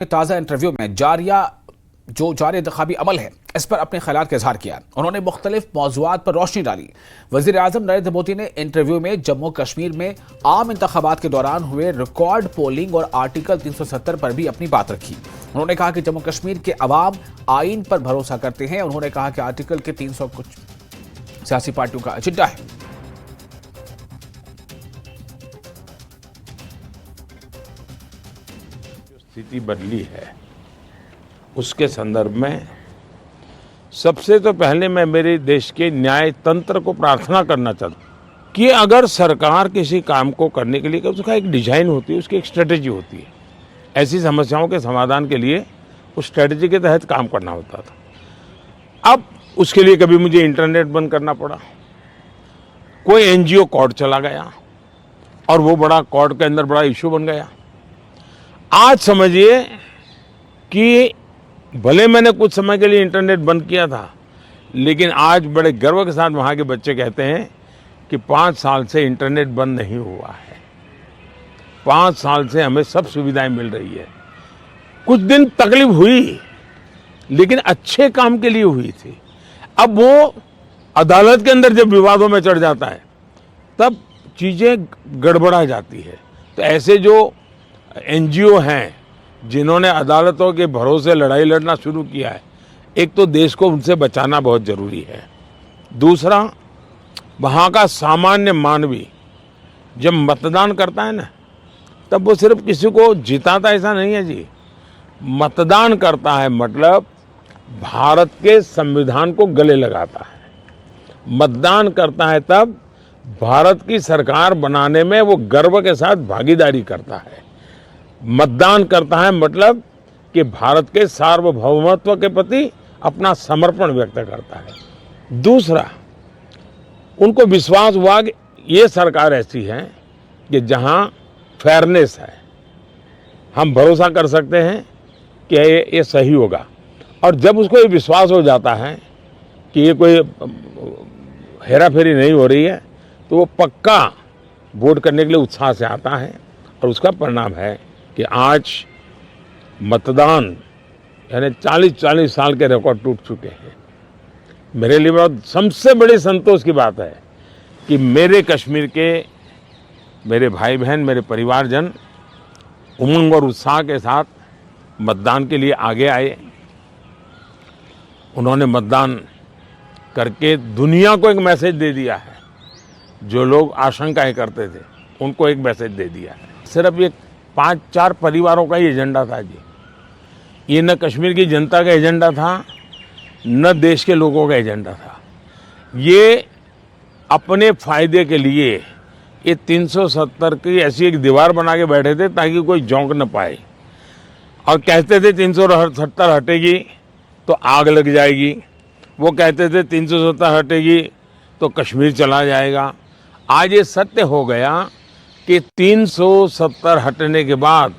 ताज़ा इंटरव्यू में जारी इंतखाबी अमल है इस पर अपने ख्यालात का इजहार किया। उन्होंने मुख्तलिफ मौज़ूआत पर रोशनी डाली। वज़ीर आज़म नरेंद्र मोदी ने इंटरव्यू में जम्मू कश्मीर में आम इंतखाबात के दौरान हुए रिकॉर्ड पोलिंग और आर्टिकल 370 पर भी अपनी बात रखी। उन्होंने कहा कि जम्मू कश्मीर के अवाम आइन पर भरोसा करते हैं। उन्होंने कहा कि आर्टिकल के 300 कुछ सियासी पार्टियों का एजेंडा है। स्थिति बदली है उसके संदर्भ में सबसे तो पहले मैं मेरे देश के न्याय तंत्र को प्रार्थना करना चाहता हूँ कि अगर सरकार किसी काम को करने के लिए उसका एक डिजाइन होती है, उसकी एक स्ट्रेटेजी होती है। ऐसी समस्याओं के समाधान के लिए उस स्ट्रेटेजी के तहत काम करना होता था। अब उसके लिए कभी मुझे इंटरनेट बंद करना पड़ा, कोई एनजीओ कोर्ट चला गया और वो बड़ा कोर्ट के अंदर बड़ा इशू बन गया। आज समझिए कि भले मैंने कुछ समय के लिए इंटरनेट बंद किया था, लेकिन आज बड़े गर्व के साथ वहाँ के बच्चे कहते हैं कि 5 साल से इंटरनेट बंद नहीं हुआ है, 5 साल से हमें सब सुविधाएं मिल रही है। कुछ दिन तकलीफ हुई लेकिन अच्छे काम के लिए हुई थी। अब वो अदालत के अंदर जब विवादों में चढ़ जाता है तब चीज़ें गड़बड़ा जाती है। तो ऐसे जो एनजीओ हैं जिन्होंने अदालतों के भरोसे लड़ाई लड़ना शुरू किया है, एक तो देश को उनसे बचाना बहुत ज़रूरी है। दूसरा, वहाँ का सामान्य मानवी जब मतदान करता है ना, तब वो सिर्फ किसी को जिताता ऐसा नहीं है जी। मतदान करता है मतलब भारत के संविधान को गले लगाता है। मतदान करता है तब भारत की सरकार बनाने में वो गर्व के साथ भागीदारी करता है। मतदान करता है मतलब कि भारत के सार्वभौमत्व के प्रति अपना समर्पण व्यक्त करता है। दूसरा, उनको विश्वास हुआ कि ये सरकार ऐसी है कि जहां फेयरनेस है, हम भरोसा कर सकते हैं कि ये सही होगा। और जब उसको ये विश्वास हो जाता है कि ये कोई हेरा फेरी नहीं हो रही है, तो वो पक्का वोट करने के लिए उत्साह से आता है। और उसका परिणाम है कि आज मतदान यानी 40-40 साल के रिकॉर्ड टूट चुके हैं। मेरे लिए बहुत सबसे बड़ी संतोष की बात है कि मेरे कश्मीर के मेरे भाई बहन, मेरे परिवारजन उमंग और उत्साह के साथ मतदान के लिए आगे आए। उन्होंने मतदान करके दुनिया को एक मैसेज दे दिया है। जो लोग आशंकाएं करते थे उनको एक मैसेज दे दिया है। सिर्फ ये 5-4 परिवारों का ही एजेंडा था जी। ये न कश्मीर की जनता का एजेंडा था, न देश के लोगों का एजेंडा था। ये अपने फायदे के लिए ये 370 की ऐसी एक दीवार बना के बैठे थे ताकि कोई झोंक न पाए। और कहते थे 370 हटेगी तो आग लग जाएगी। वो कहते थे 370 हटेगी तो कश्मीर चला जाएगा। आज ये सत्य हो गया कि 370 हटने के बाद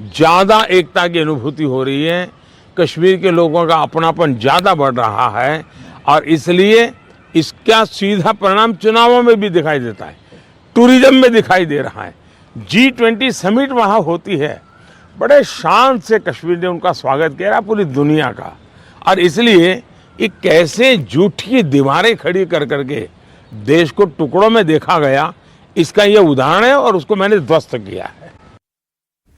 ज़्यादा एकता की अनुभूति हो रही है। कश्मीर के लोगों का अपनापन ज़्यादा बढ़ रहा है और इसलिए इसका सीधा परिणाम चुनावों में भी दिखाई देता है, टूरिज्म में दिखाई दे रहा है। G20 समिट वहाँ होती है, बड़े शान से कश्मीर ने उनका स्वागत किया पूरी दुनिया का। और इसलिए ये कैसे झूठी दीवारें खड़ी कर करके देश को टुकड़ों में देखा गया, इसका ये उदाहरण है और उसको मैंने ध्वस्त किया है।